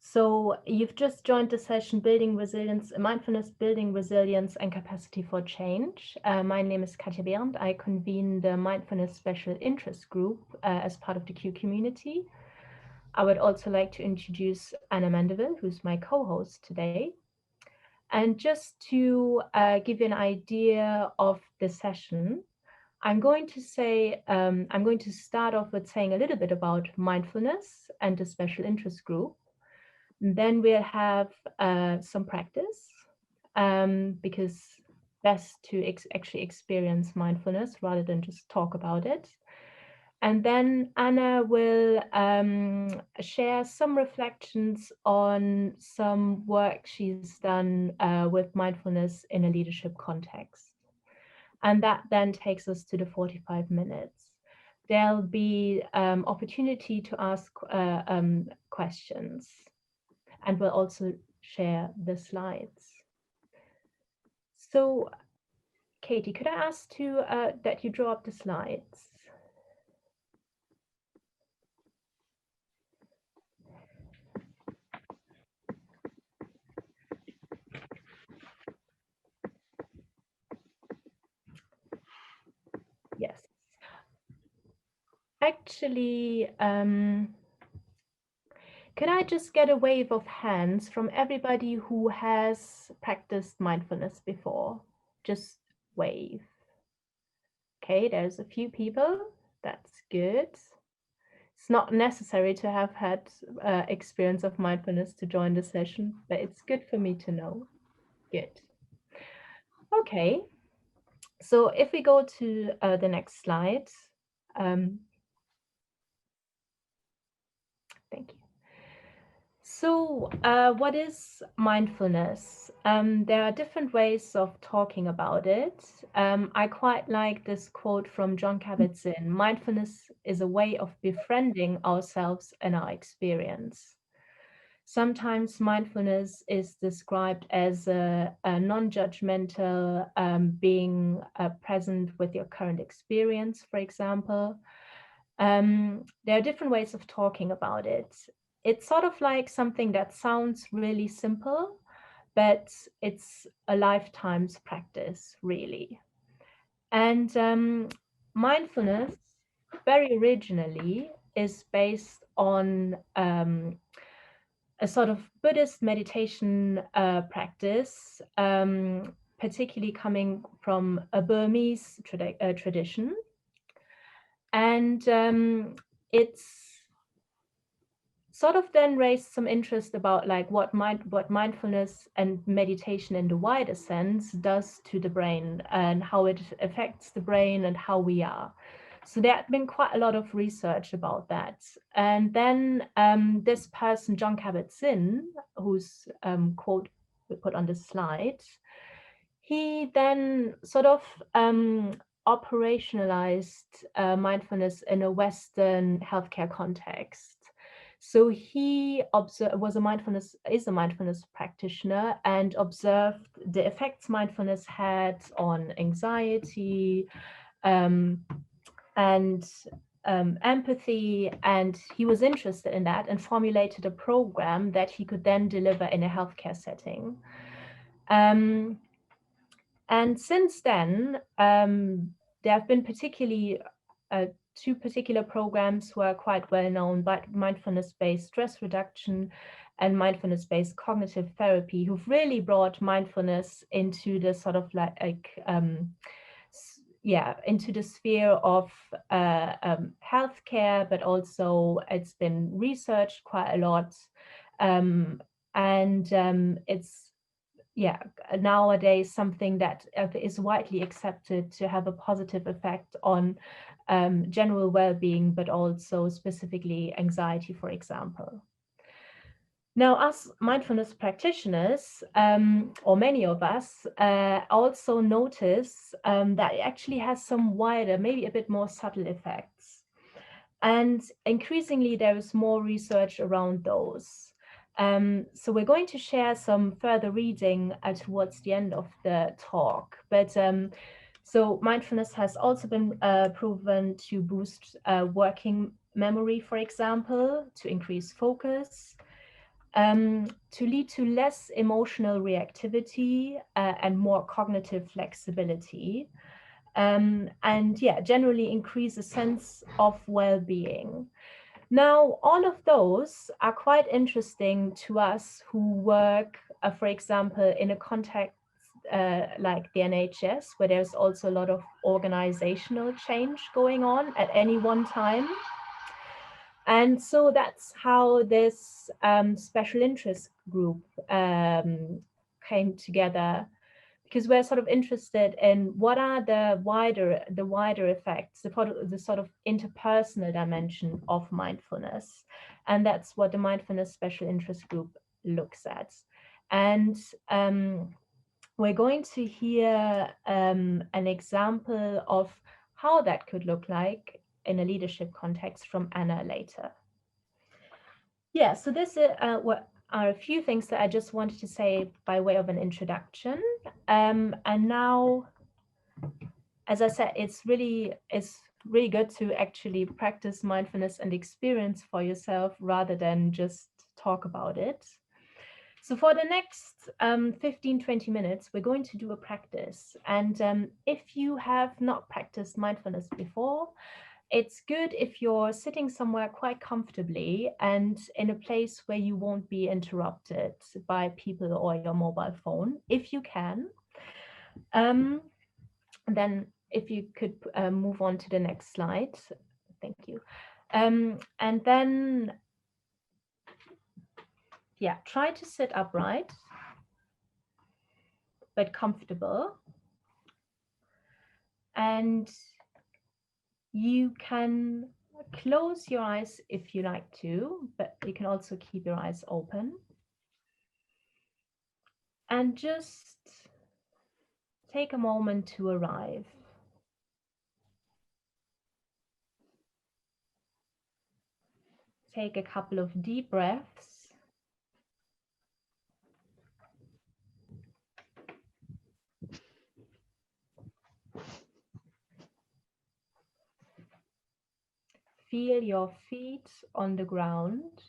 So you've just joined the session Building Resilience, Mindfulness, Building Resilience and Capacity for Change. My name is Katja Behrendt. I convene the Mindfulness Special Interest Group as part of the Q community. I would also like to introduce Anna Mandeville, who's my co-host today. And just to give you an idea of the session, I'm going to start off with saying a little bit about mindfulness and the special interest group. Then we'll have some practice because best to actually experience mindfulness rather than just talk about it. And then Anna will share some reflections on some work she's done with mindfulness in a leadership context. And that then takes us to the 45 minutes. There'll be opportunity to ask questions. And we'll also share the slides. So, Katie, could I ask that you draw up the slides? Yes. Actually, can I just get a wave of hands from everybody who has practiced mindfulness before? Just wave. Okay, there's a few people. That's good. It's not necessary to have had experience of mindfulness to join the session, but it's good for me to know. Good. Okay. So if we go to the next slide. Thank you. So what is mindfulness? There are different ways of talking about it. I quite like this quote from Jon Kabat-Zinn: mindfulness is a way of befriending ourselves and our experience. Sometimes mindfulness is described as a non-judgmental being present with your current experience, for example. There are different ways of talking about it. It's sort of like something that sounds really simple, but it's a lifetime's practice, really. And mindfulness, very originally, is based on a sort of Buddhist meditation practice, particularly coming from a Burmese tradition. And it's sort of then raised some interest about like what mindfulness and meditation in the wider sense does to the brain and how it affects the brain and how we are. So there had been quite a lot of research about that. And then this person, Jon Kabat-Zinn, whose quote we put on the slide, he then sort of operationalized mindfulness in a Western healthcare context. So he is a mindfulness practitioner and observed the effects mindfulness had on anxiety and empathy, and he was interested in that and formulated a program that he could then deliver in a healthcare setting. And since then, there have been particularly two particular programs who are quite well known, but mindfulness-based stress reduction and mindfulness-based cognitive therapy, who've really brought mindfulness into the sort of into the sphere of healthcare, but also it's been researched quite a lot. It's nowadays something that is widely accepted to have a positive effect on general well-being, but also specifically anxiety, for example. Now, us mindfulness practitioners, or many of us, also notice that it actually has some wider, maybe a bit more subtle effects. And increasingly, there is more research around those. So we're going to share some further reading towards the end of the talk. But so mindfulness has also been proven to boost working memory, for example, to increase focus. to lead to less emotional reactivity and more cognitive flexibility. And yeah, generally increase a sense of well-being. Now, all of those are quite interesting to us who work, for example, in a context like the NHS, where there's also a lot of organizational change going on at any one time. And so that's how this special interest group came together, because we're sort of interested in what are the wider effects, the sort of interpersonal dimension of mindfulness. And that's what the Mindfulness Special Interest Group looks at. And we're going to hear an example of how that could look like in a leadership context from Anna later. Yeah, so this what are a few things that I just wanted to say by way of an introduction. And now, as I said, it's really good to actually practice mindfulness and experience for yourself rather than just talk about it. So for the next 15-20 minutes, we're going to do a practice. And if you have not practiced mindfulness before, it's good if you're sitting somewhere quite comfortably and in a place where you won't be interrupted by people or your mobile phone, if you can. Then if you could move on to the next slide. Thank you. And then, yeah, try to sit upright, but comfortable. And you can close your eyes if you like to, but you can also keep your eyes open. And just take a moment to arrive. Take a couple of deep breaths. Feel your feet on the ground.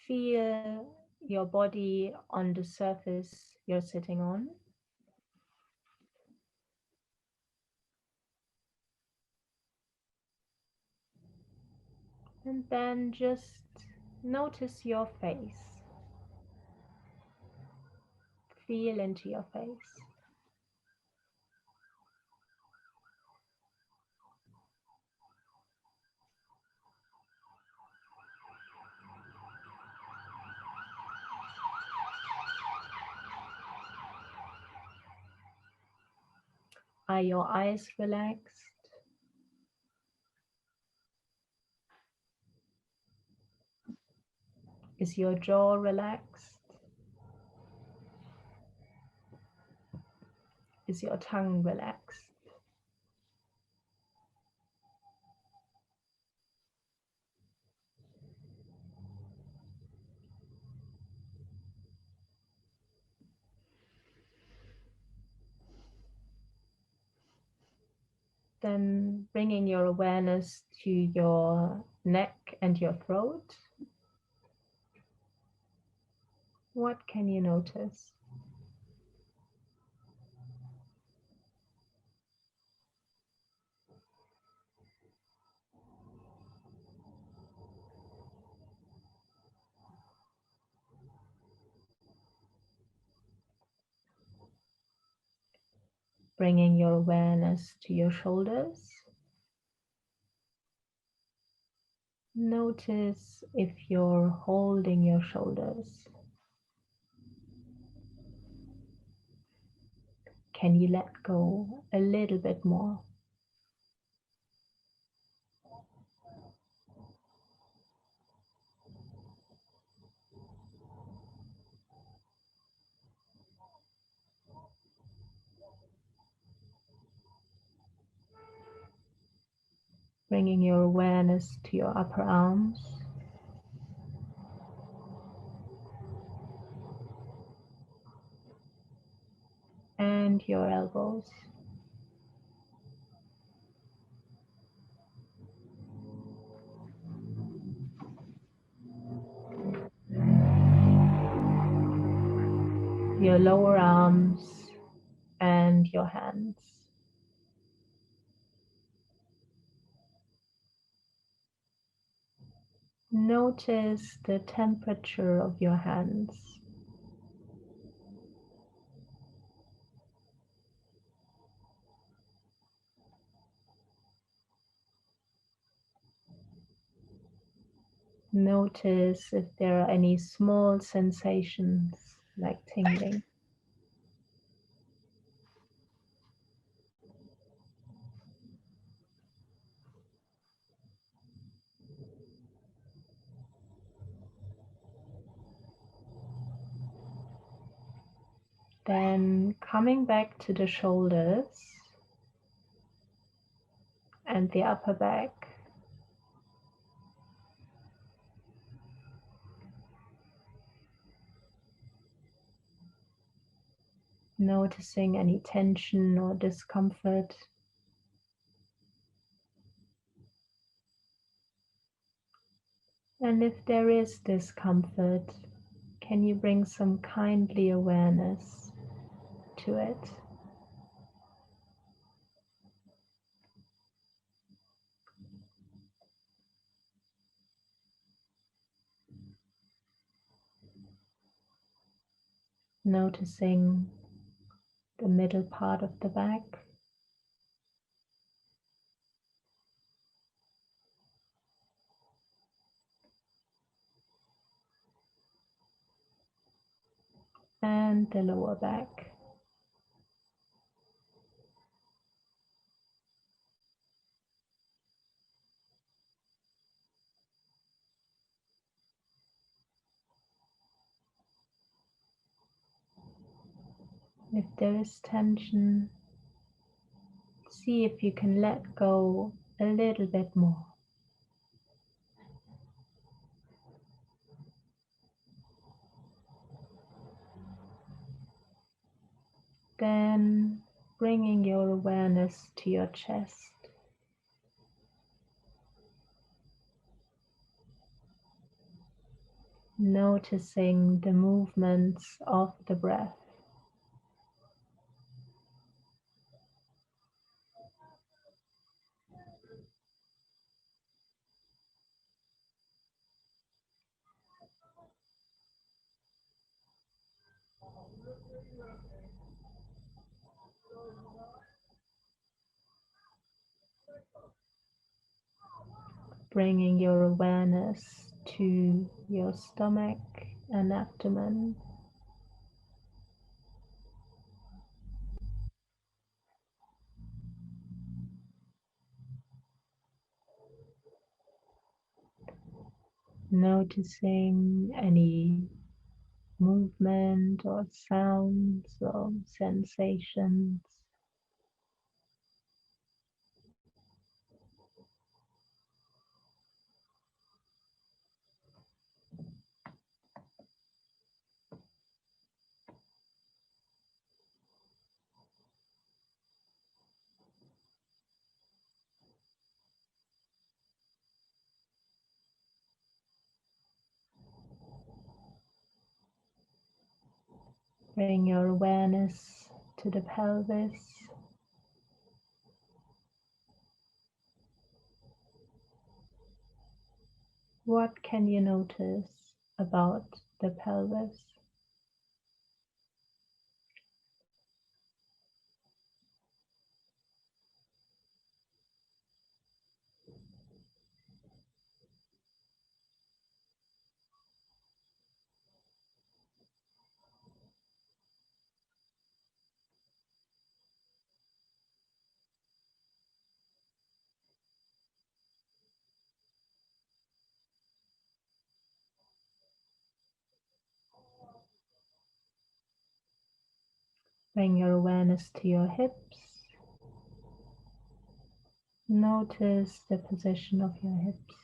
Feel your body on the surface you're sitting on. And then just notice your face. Feel into your face. Are your eyes relaxed? Is your jaw relaxed? Is your tongue relaxed? Then bringing your awareness to your neck and your throat. What can you notice? Bringing your awareness to your shoulders. Notice if you're holding your shoulders. Can you let go a little bit more? Bringing your awareness to your upper arms. And your elbows. your lower arms and your hands. Notice the temperature of your hands. Notice if there are any small sensations like tingling. Then coming back to the shoulders and the upper back. Noticing any tension or discomfort. And if there is discomfort, can you bring some kindly awareness to it? Noticing the middle part of the back. And the lower back. If there is tension, see if you can let go a little bit more. Then bringing your awareness to your chest. Noticing the movements of the breath. Bringing your awareness to your stomach and abdomen. Noticing any movement or sounds or sensations. Bring your awareness to the pelvis. What can you notice about the pelvis? Bring your awareness to your hips. Notice the position of your hips.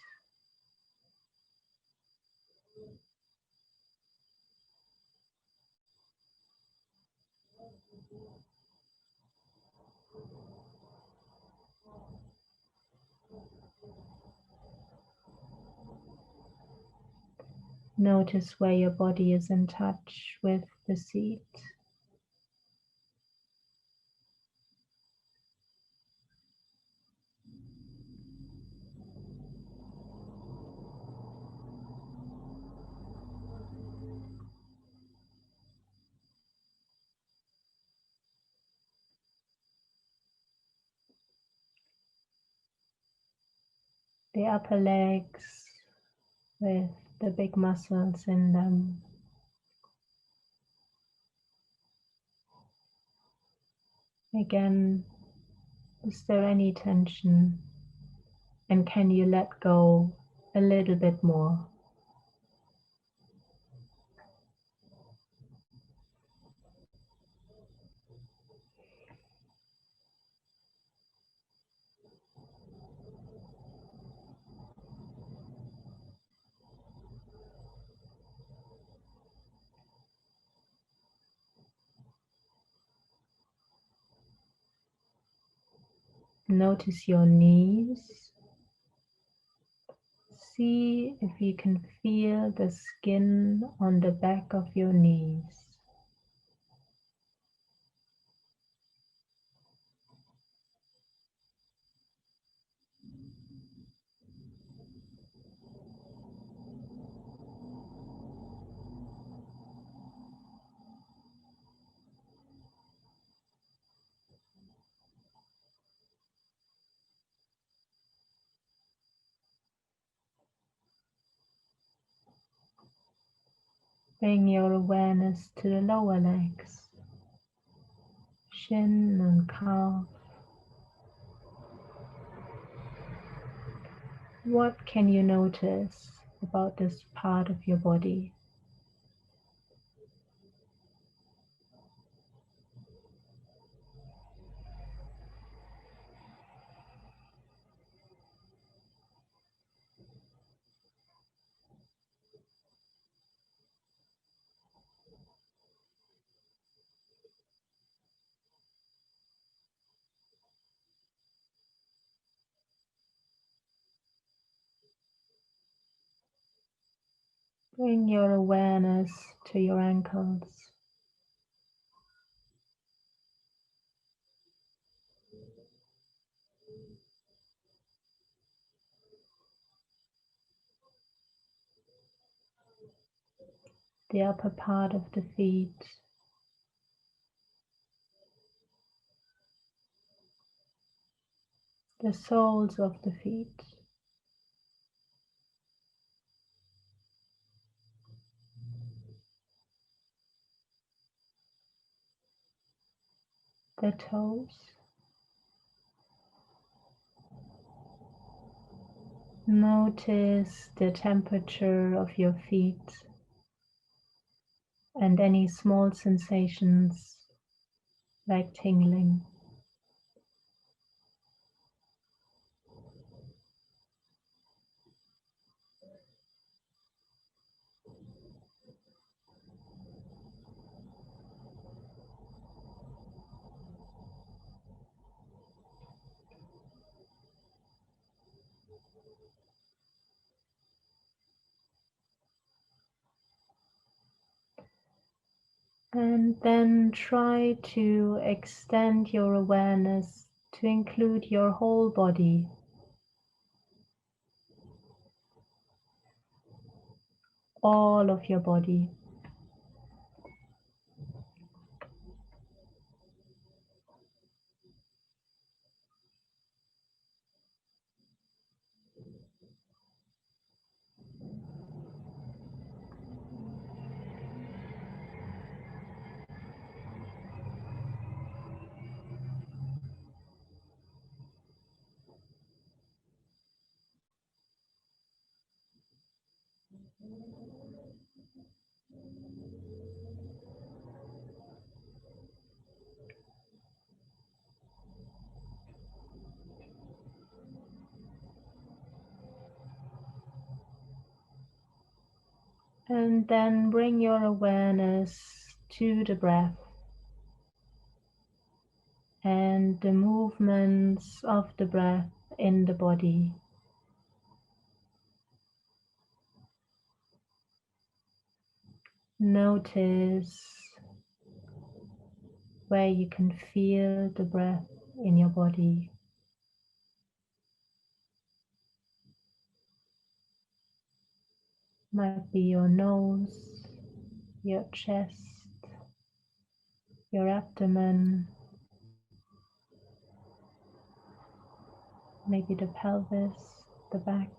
Notice where your body is in touch with the seat. The upper legs with the big muscles in them. Again, is there any tension? And can you let go a little bit more? Notice your knees. See if you can feel the skin on the back of your knees. Bring your awareness to the lower legs, shin and calf. What can you notice about this part of your body? Bring your awareness to your ankles. The upper part of the feet. The soles of the feet. The toes. Notice the temperature of your feet and any small sensations like tingling. And then try to extend your awareness to include your whole body. All of your body. And then bring your awareness to the breath and the movements of the breath in the body. Notice where you can feel the breath in your body. Might be your nose, your chest, your abdomen, maybe the pelvis, the back.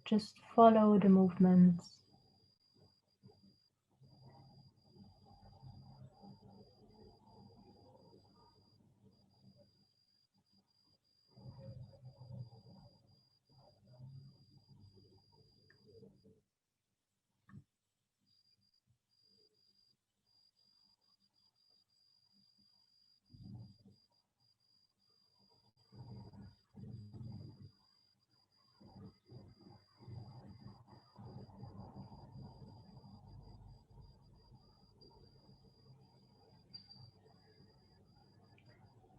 Just follow the movements.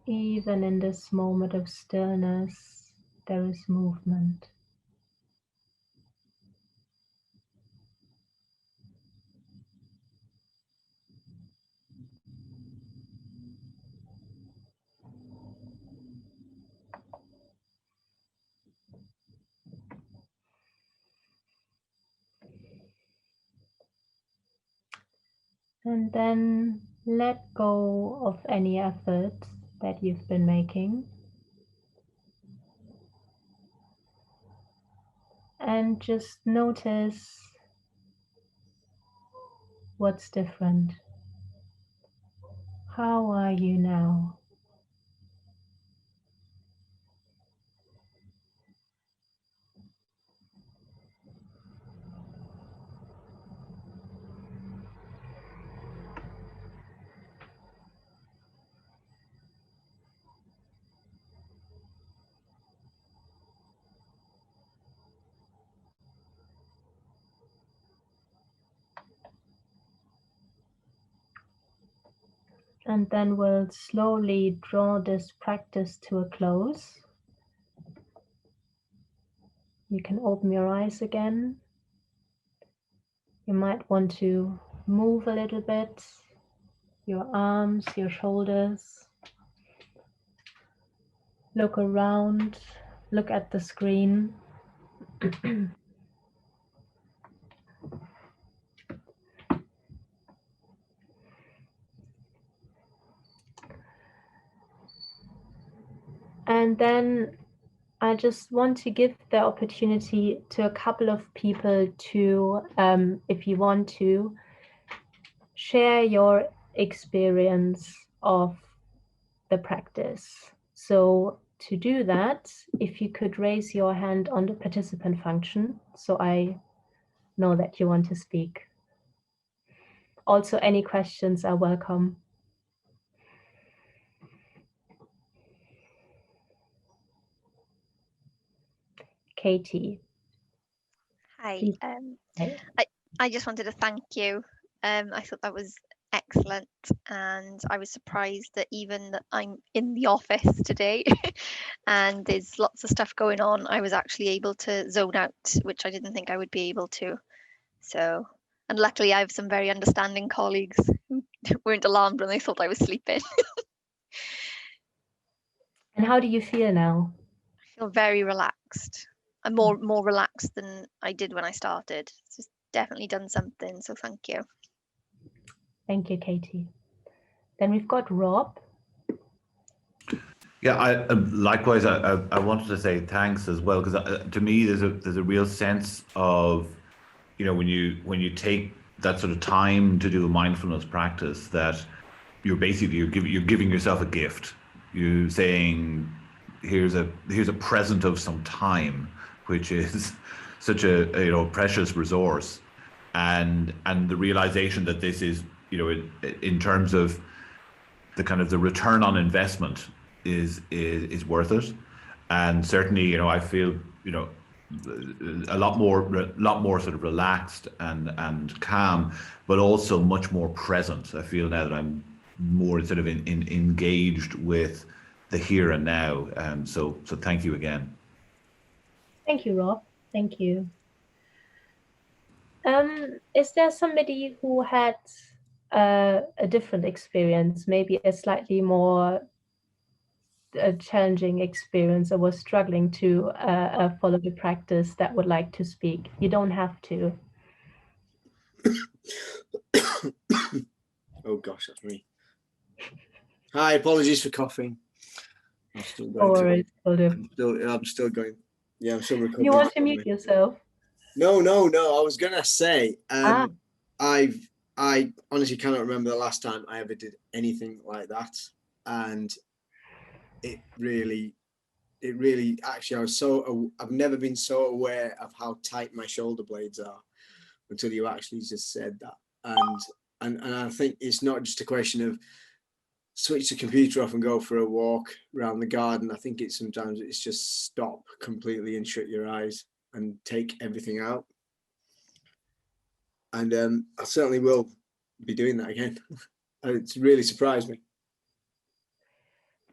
Even in this moment of stillness, there is movement. And then let go of any effort that you've been making. And just notice what's different. How are you now? And then we'll slowly draw this practice to a close. You can open your eyes again. You might want to move a little bit, your arms, your shoulders. Look around, look at the screen. And then I just want to give the opportunity to a couple of people to, if you want to, share your experience of the practice. So to do that, if you could raise your hand on the participant function, so I know that you want to speak. Also, any questions are welcome. Katie. Hi. I just wanted to thank you. I thought that was excellent, and I was surprised that even that I'm in the office today and there's lots of stuff going on, I was actually able to zone out, which I didn't think I would be able to. So, and luckily I have some very understanding colleagues who weren't alarmed when they thought I was sleeping. And how do you feel now? I feel very relaxed. I'm more relaxed than I did when I started. It's just definitely done something, so thank you. Thank you, Katie. Then we've got Rob. Yeah, likewise. I wanted to say thanks as well, because to me there's a real sense of, when you take that sort of time to do a mindfulness practice, that you're giving yourself a gift. You're saying, here's a present of some time, which is such a precious resource, and the realization that this is, in terms of the kind of the return on investment is worth it. And certainly, I feel, a lot more sort of relaxed and calm, but also much more present. I feel now that I'm more sort of engaged with the here and now. So thank you again. Thank you, Rob. Thank you. Is there somebody who had a different experience, maybe a slightly more challenging experience, or was struggling to follow the practice, that would like to speak. You don't have to. Oh gosh, that's me. Hi, apologies for coughing. I'm still going. I'm still going. Yeah, I'm still recording. You want to mute yourself? No. I was gonna say, I honestly cannot remember the last time I ever did anything like that, and it really actually I've never been so aware of how tight my shoulder blades are until you actually just said that, and I think it's not just a question of switch the computer off and go for a walk around the garden. I think sometimes it's just stop completely and shut your eyes and take everything out. And I certainly will be doing that again. It's really surprised me.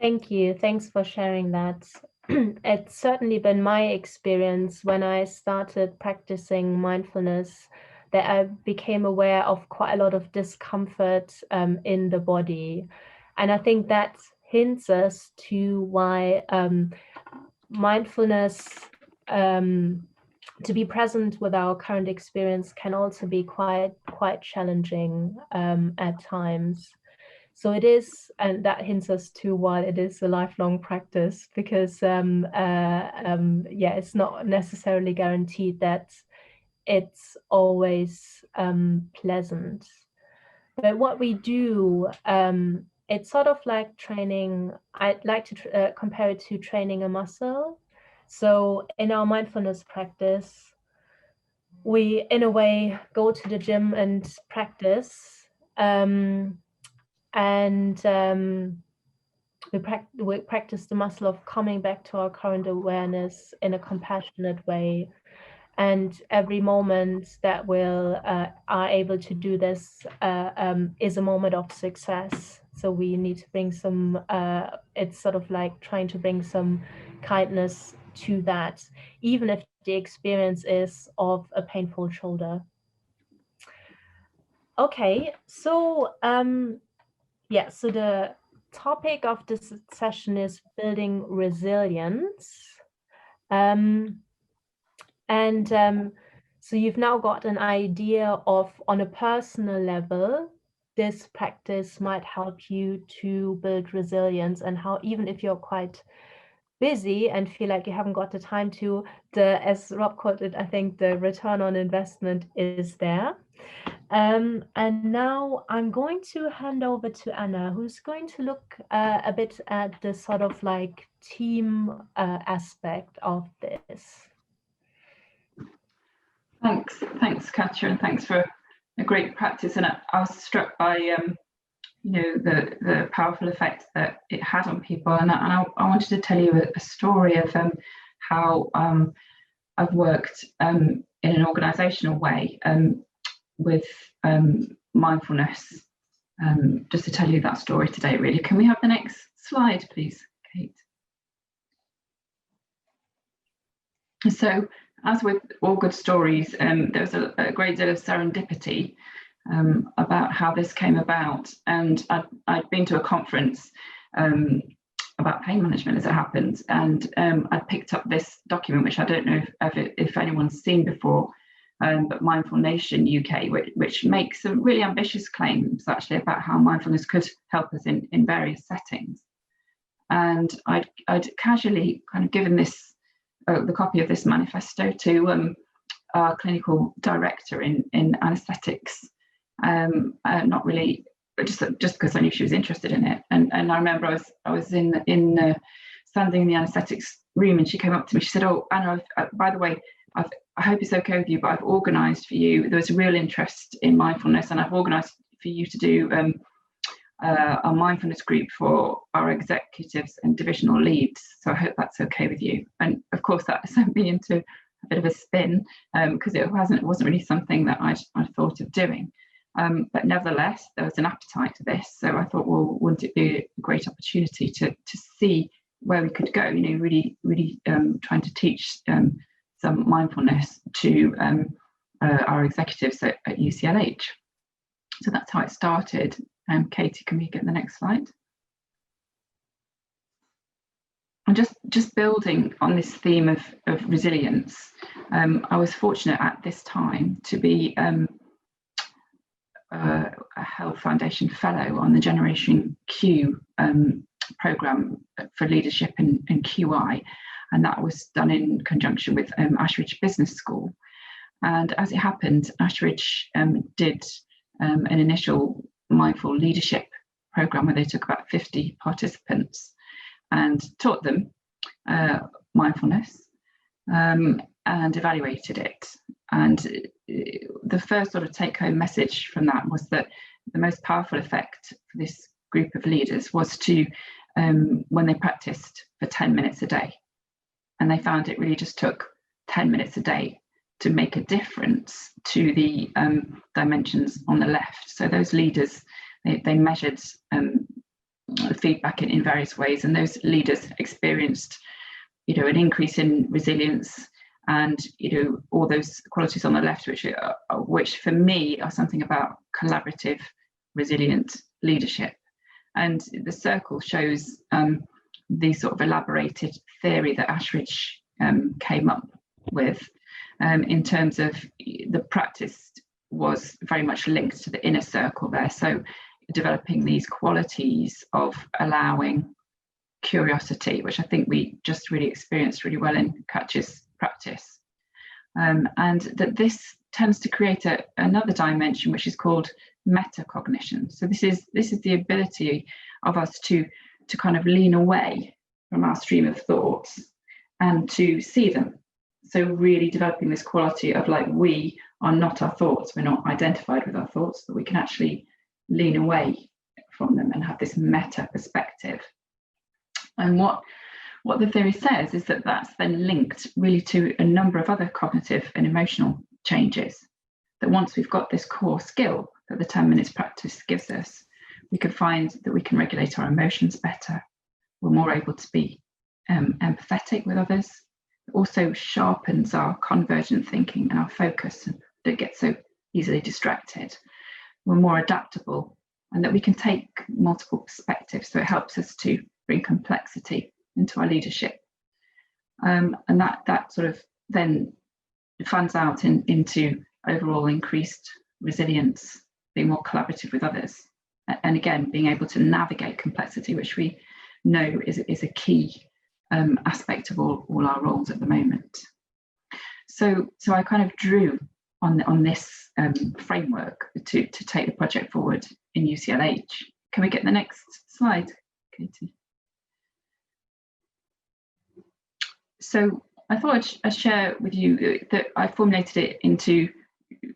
Thank you. Thanks for sharing that. It's certainly been my experience when I started practicing mindfulness that I became aware of quite a lot of discomfort in the body. And I think that hints us to why mindfulness, to be present with our current experience, can also be quite challenging at times. So it is, and that hints us to why it is a lifelong practice, because it's not necessarily guaranteed that it's always pleasant. But what we do, it's sort of like training. I'd like to compare it to training a muscle. So in our mindfulness practice, we, in a way, go to the gym and practice. We practice the muscle of coming back to our current awareness in a compassionate way. And every moment that we'll are able to do this is a moment of success. So we need to bring some, it's sort of like trying to bring some kindness to that, even if the experience is of a painful shoulder. Okay, so so the topic of this session is building resilience. So you've now got an idea of, on a personal level, this practice might help you to build resilience, and how, even if you're quite busy and feel like you haven't got the time to, as Rob called it, I think the return on investment is there. And now I'm going to hand over to Anna, who's going to look a bit at the sort of like team aspect of this. Thanks, Katja, and thanks for a great practice. And I was struck by the powerful effect that it had on people. And I wanted to tell you a story of how I've worked in an organisational way with mindfulness. Just to tell you that story today, really. Can we have the next slide, please, Kate? So, as with all good stories, there was a great deal of serendipity about how this came about. And I'd been to a conference about pain management, as it happened, and I'd picked up this document, which I don't know if anyone's seen before, but Mindful Nation UK, which makes some really ambitious claims actually about how mindfulness could help us in various settings. And I'd casually kind of given this the copy of this manifesto to our clinical director in anaesthetics, not really, just because I knew she was interested in it. And I remember I was in standing in the anaesthetics room, and she came up to me. She said, "Oh, Anna, by the way, I hope it's okay with you, but I've organised for you. There was a real interest in mindfulness, and I've organised for you to do a mindfulness group for our executives and divisional leads. So I hope that's okay with you." And of course, that sent me into a bit of a spin because it wasn't really something that I'd thought of doing. But nevertheless, there was an appetite for this. So I thought, well, wouldn't it be a great opportunity to see where we could go? Really trying to teach some mindfulness to our executives at UCLH. So that's how it started. Katie, can we get the next slide? And just building on this theme of resilience, I was fortunate at this time to be a Health Foundation Fellow on the Generation Q programme for leadership in QI, and that was done in conjunction with Ashridge Business School. And as it happened, Ashridge did an initial mindful leadership programme where they took about 50 participants and taught them mindfulness and evaluated it. And the first sort of take-home message from that was that the most powerful effect for this group of leaders was to, when they practiced for 10 minutes a day, and they found it really just took 10 minutes a day to make a difference to the dimensions on the left. So those leaders, they measured feedback in various ways, and those leaders experienced, an increase in resilience and, all those qualities on the left, which for me are something about collaborative, resilient leadership. And the circle shows the sort of elaborated theory that Ashridge came up with in terms of the practice was very much linked to the inner circle there. So developing these qualities of allowing curiosity, which I think we just really experienced really well in Katja's practice. And that this tends to create another dimension, which is called metacognition. So this is the ability of us to kind of lean away from our stream of thoughts and to see them. So really developing this quality of like, we are not our thoughts, we're not identified with our thoughts, but we can actually lean away from them and have this meta perspective. And what the theory says is that that's then linked really to a number of other cognitive and emotional changes, that once we've got this core skill that the 10 minutes practice gives us, we can find that we can regulate our emotions better. We're more able to be empathetic with others. It also sharpens our convergent thinking and our focus, and don't get so easily distracted. We're more adaptable, and that we can take multiple perspectives. So it helps us to bring complexity into our leadership. And that sort of then fans out into overall increased resilience, being more collaborative with others. And again, being able to navigate complexity, which we know is a key aspect of all our roles at the moment. So I kind of drew on this framework to take the project forward in UCLH. Can we get the next slide, Katie? So I thought I'd share with you that I formulated it into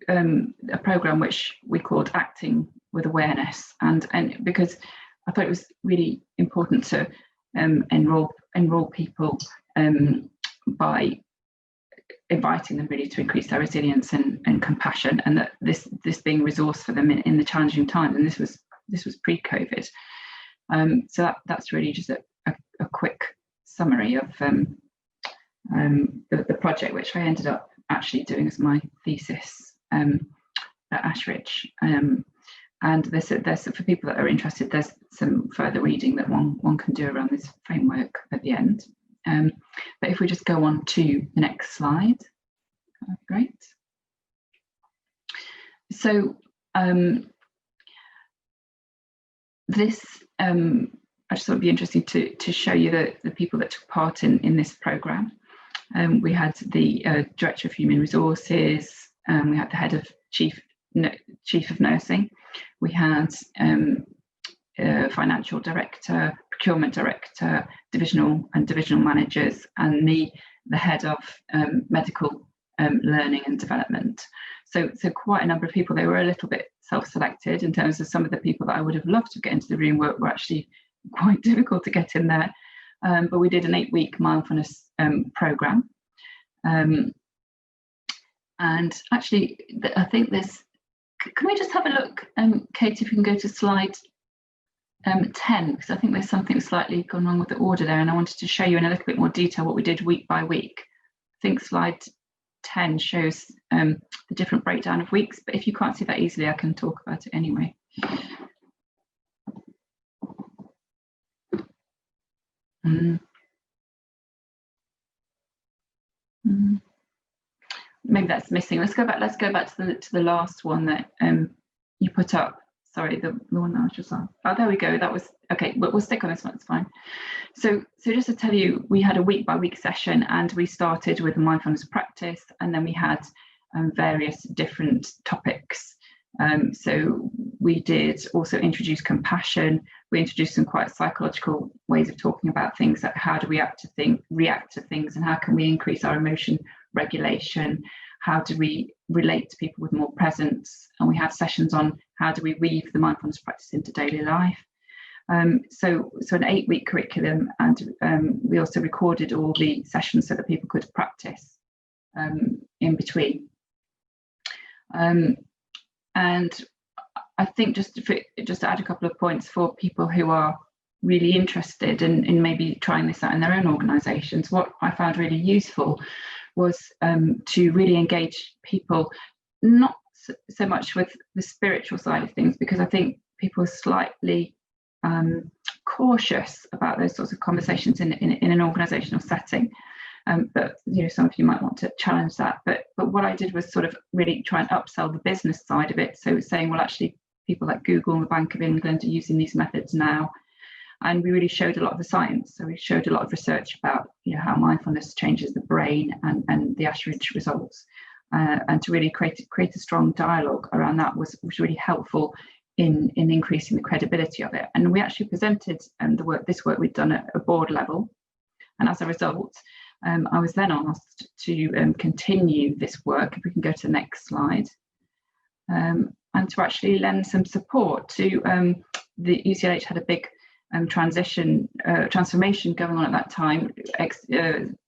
a program which we called Acting with Awareness, and because I thought it was really important to enroll people by inviting them really to increase their resilience and compassion, and that this being a resource for them in the challenging time. And this was pre-COVID. So that's really just a quick summary of the project, which I ended up actually doing as my thesis at Ashridge. And there's for people that are interested, there's some further reading that one can do around this framework at the end. But if we just go on to the next slide, great. So this, I just thought it'd be interesting to show you the people that took part in this programme. We had the Director of Human Resources, we had the Head of Chief of Nursing, we had Financial Director, Procurement Director, divisional managers, and the Head of Medical Learning and Development. So quite a number of people. They were a little bit self-selected in terms of some of the people that I would have loved to get into the room were actually quite difficult to get in there. But we did an 8-week mindfulness program. And actually, I think there's, can we just have a look, Kate, if you can go to slide 10, because I think there's something slightly gone wrong with the order there, and I wanted to show you in a little bit more detail what we did week by week. I think slide 10 shows the different breakdown of weeks, but if you can't see that easily, I can talk about it anyway. Maybe that's missing. Let's go back to the last one that you put up. Sorry, the one that I was just on. Oh, there we go. That was okay. We'll stick on this one. It's fine. So just to tell you, we had a week by week session, and we started with a mindfulness practice, and then we had various different topics. So we did also introduce compassion. We introduced some quite psychological ways of talking about things, like how do we react to things, and how can we increase our emotion regulation? How do we relate to people with more presence? And we had sessions on how do we weave the mindfulness practice into daily life. So an 8-week curriculum, and we also recorded all the sessions so that people could practice in between. And I think just to add a couple of points for people who are really interested in maybe trying this out in their own organisations, what I found really useful was to really engage people, not so much with the spiritual side of things, because I think people are slightly cautious about those sorts of conversations in an organisational setting. But some of you might want to challenge that. But what I did was sort of really try and upsell the business side of it. So saying, well, actually, people like Google and the Bank of England are using these methods now. And we really showed a lot of the science. So we showed a lot of research about how mindfulness changes the brain and the Ashridge results. And to really create a strong dialogue around that was really helpful in increasing the credibility of it. And we actually presented this work we'd done at a board level. And as a result, I was then asked to continue this work, if we can go to the next slide, and to actually lend some support to the UCLH had a big transformation going on at that time,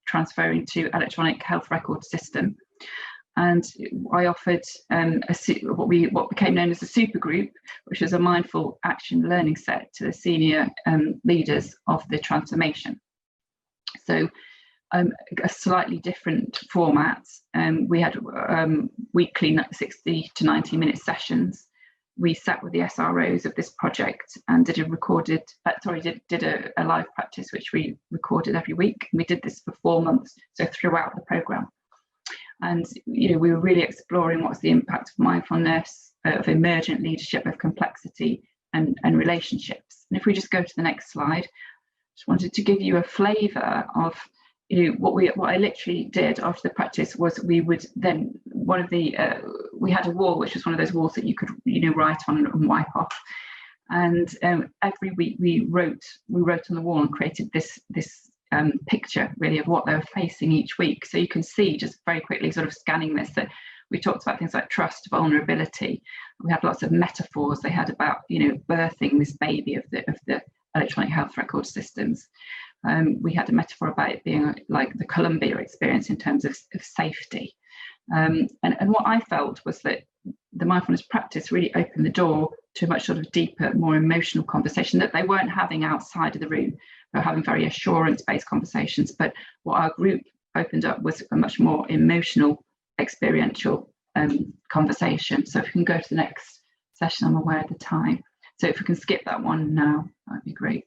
transferring to electronic health record system. And I offered what became known as a super group, which was a mindful action learning set to the senior leaders of the transformation. So a slightly different format. We had weekly 60 to 90 minute sessions. We sat with the SROs of this project and did a live practice, which we recorded every week. We did this for 4 months, so throughout the program. And we were really exploring what's the impact of mindfulness, of emergent leadership, of complexity and relationships. And if we just go to the next slide, just wanted to give you a flavour of what I literally did after the practice was we would then we had a wall, which was one of those walls that you could write on and wipe off, and every week we wrote on the wall and created this picture really of what they were facing each week. So you can see just very quickly sort of scanning this that we talked about things like trust, vulnerability. We had lots of metaphors they had about birthing this baby of the electronic health record systems. We had a metaphor about it being like the Columbia experience in terms of safety. And what I felt was that the mindfulness practice really opened the door to a much sort of deeper, more emotional conversation that they weren't having outside of the room. They were having very assurance-based conversations, but what our group opened up was a much more emotional, experiential conversation. So if we can go to the next session, I'm aware of the time. So if we can skip that one now, that'd be great.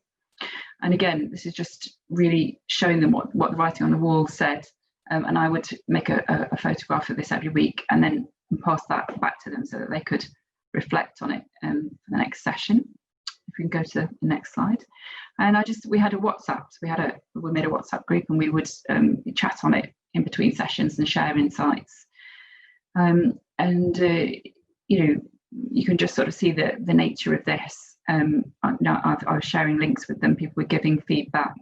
And again, this is just really showing them what the writing on the wall said. And I would make a photograph of this every week and then pass that back to them so that they could reflect on it for the next session. If we can go to the next slide. And we had a WhatsApp. So we made a WhatsApp group and we would chat on it in between sessions and share insights. You can just sort of see the nature of this. I was sharing links with them. People were giving feedback,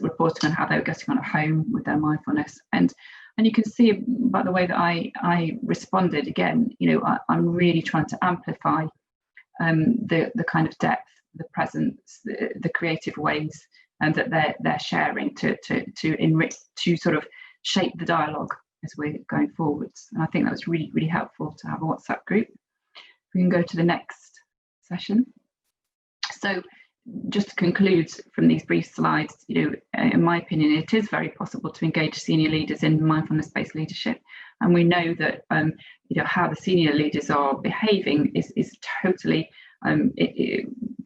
reporting on how they were getting on at home with their mindfulness, and you can see by the way that I responded. Again, I'm really trying to amplify the kind of depth, the presence, the creative ways, and that they're sharing to enrich, to sort of shape the dialogue as we're going forwards. And I think that was really, really helpful to have a WhatsApp group. We can go to the next session. So just to conclude from these brief slides, in my opinion, it is very possible to engage senior leaders in mindfulness-based leadership, and we know that how the senior leaders are behaving is totally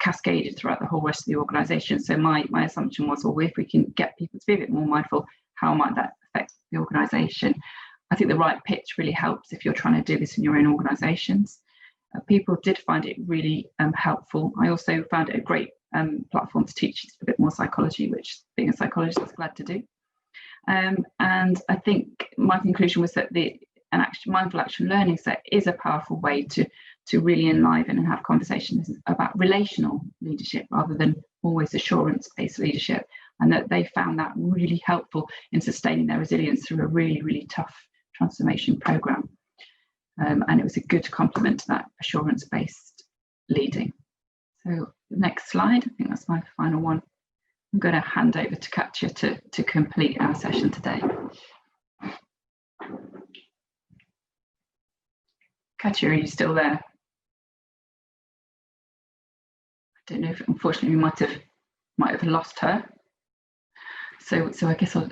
cascaded throughout the whole rest of the organisation. So my assumption was, well, if we can get people to be a bit more mindful, how might that affect the organisation? I think the right pitch really helps if you're trying to do this in your own organisations. People did find it really helpful. I also found it a great platform to teach a bit more psychology, which being a psychologist I was glad to do. And I think my conclusion was that the mindful action learning set is a powerful way to really enliven and have conversations about relational leadership rather than always assurance-based leadership, and that they found that really helpful in sustaining their resilience through a really, really tough transformation program. And it was a good complement to that assurance-based leading. So the next slide, I think that's my final one. I'm going to hand over to Katja to complete our session today. Katja, are you still there? I don't know if, unfortunately, we might have lost her. So I guess I'll.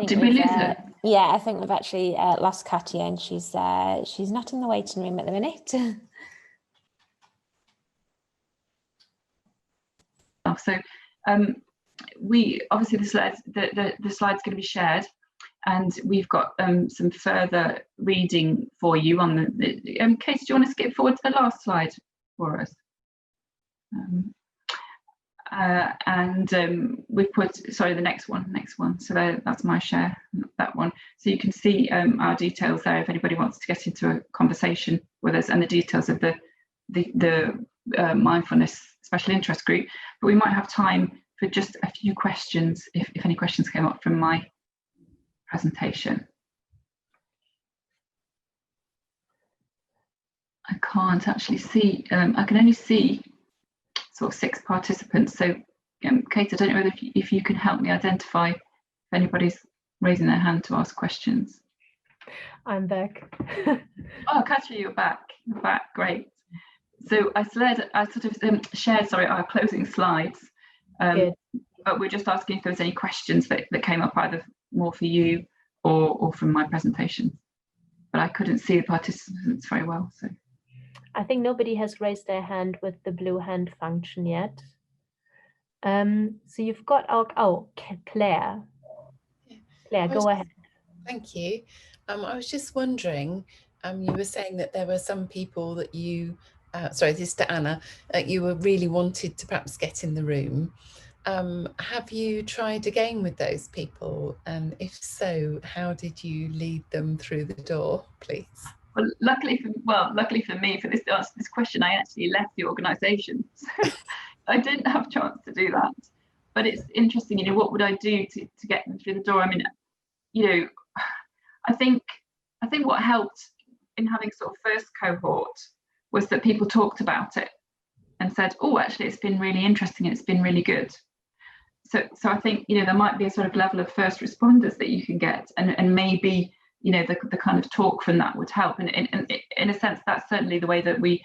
Did we lose her? Yeah, I think we've actually lost Katja, and she's not in the waiting room at the minute. So we obviously the slide's going to be shared, and we've got some further reading for you on the. Kate, do you want to skip forward to the last slide for us? We've put, sorry, the next one. So that's my share, that one. So you can see our details there if anybody wants to get into a conversation with us, and the details of the mindfulness special interest group. But we might have time for just a few questions if any questions came up from my presentation. I can't actually see, I can only see sort of 6 participants. So Kate, I don't know whether if you can help me identify if anybody's raising their hand to ask questions. I'm back. Oh, Katja, you're back. Great. So I sort of shared, our closing slides, but we're just asking if there was any questions that came up either more for you or from my presentation. But I couldn't see the participants very well. So I think nobody has raised their hand with the blue hand function yet. So you've got Claire. Claire, go ahead. Thank you. I was just wondering, you were saying that there were some people that you, sorry, this is to Anna, you were really wanted to perhaps get in the room. Have you tried again with those people? And if so, how did you lead them through the door, please? Well, luckily for me, for this question, I actually left the organisation, so I didn't have a chance to do that. But it's interesting, what would I do to get them through the door? I mean, I think what helped in having sort of first cohort was that people talked about it and said, oh, actually, it's been really interesting and it's been really good. So I think, there might be a sort of level of first responders that you can get, and maybe, the kind of talk from that would help. And in a sense, that's certainly the way that we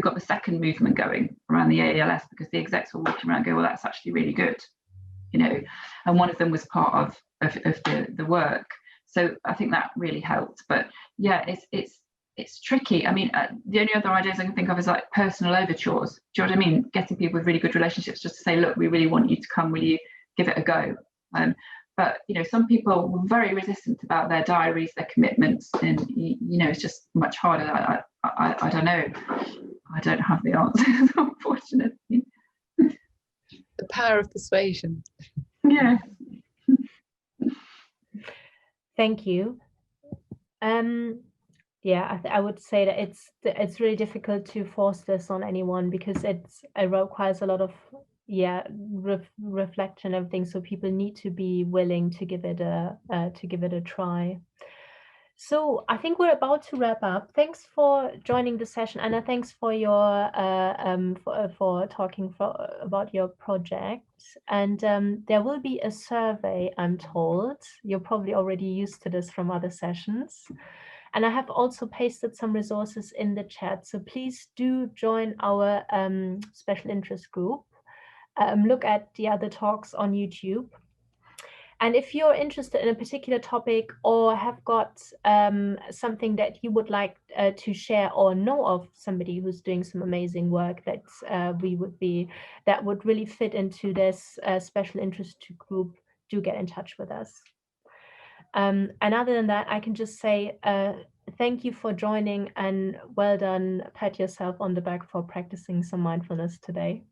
got the second movement going around the AALS, because the execs were walking around and go, well, that's actually really good, and one of them was part of the work. So I think that really helped. But yeah, it's tricky. I mean, the only other ideas I can think of is like personal overtures. Do you know what I mean? Getting people with really good relationships just to say, look, we really want you to come. Will you give it a go? But some people were very resistant about their diaries, their commitments, and it's just much harder. I don't know. I don't have the answers, unfortunately. The power of persuasion. Yeah. Thank you. Yeah, I would say that it's really difficult to force this on anyone, because it requires a lot of reflection and everything. So people need to be willing to give it a try. So I think we're about to wrap up. Thanks for joining the session, Anna. Thanks for your for talking about your project. And there will be a survey, I'm told. You're probably already used to this from other sessions. And I have also pasted some resources in the chat. So please do join our special interest group. look at the other talks on YouTube. And if you're interested in a particular topic or have got something that you would like to share or know of somebody who's doing some amazing work that that would really fit into this special interest group, do get in touch with us. And other than that, I can just say thank you for joining, and well done. Pat yourself on the back for practicing some mindfulness today.